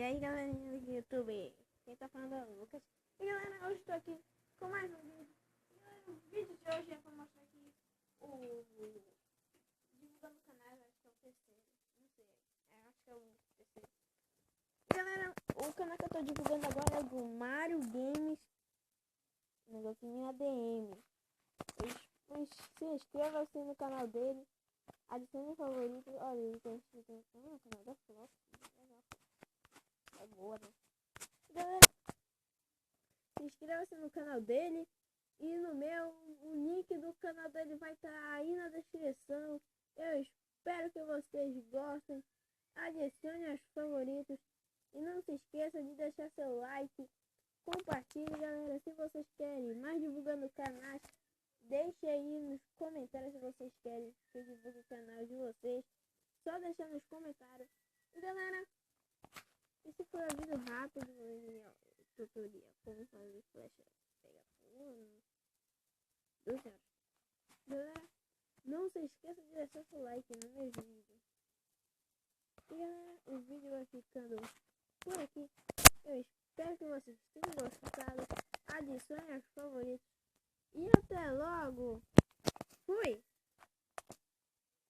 aí galerinha do YouTube, quem tá falando é o Lucas. E galera, hoje estou aqui com mais um vídeo. E galera, o vídeo de hoje é pra mostrar aqui o divulgando o canal, acho que é o terceiro, não sei, acho que é o terceiro. E galera, o canal que eu tô divulgando agora é o do Mario Games, negocinho ADM. Pois se inscreva assim no canal dele, adicione o favorito. Olha, ele tem o canal da Flop. É boa, né? Galera, se inscreva-se no canal dele e no meu, o link do canal dele vai estar aí na descrição. Eu espero que vocês gostem. Adicione aos favoritos e não se esqueça de deixar seu like. Compartilhe, galera, se vocês querem mais divulgando canais. Deixe aí nos comentários se vocês querem que eu divulgue o canal de vocês. Só deixar nos comentários. E galera, esse foi o vídeo rápido do tutorial. Como fazer flecha pegar fogo. 2 horas. Galera, não se esqueça de deixar seu like no meu vídeo. E galera, o vídeo vai ficando por aqui. Eu espero que vocês tenham gostado. Adicione aos favoritos. E até logo. Fui!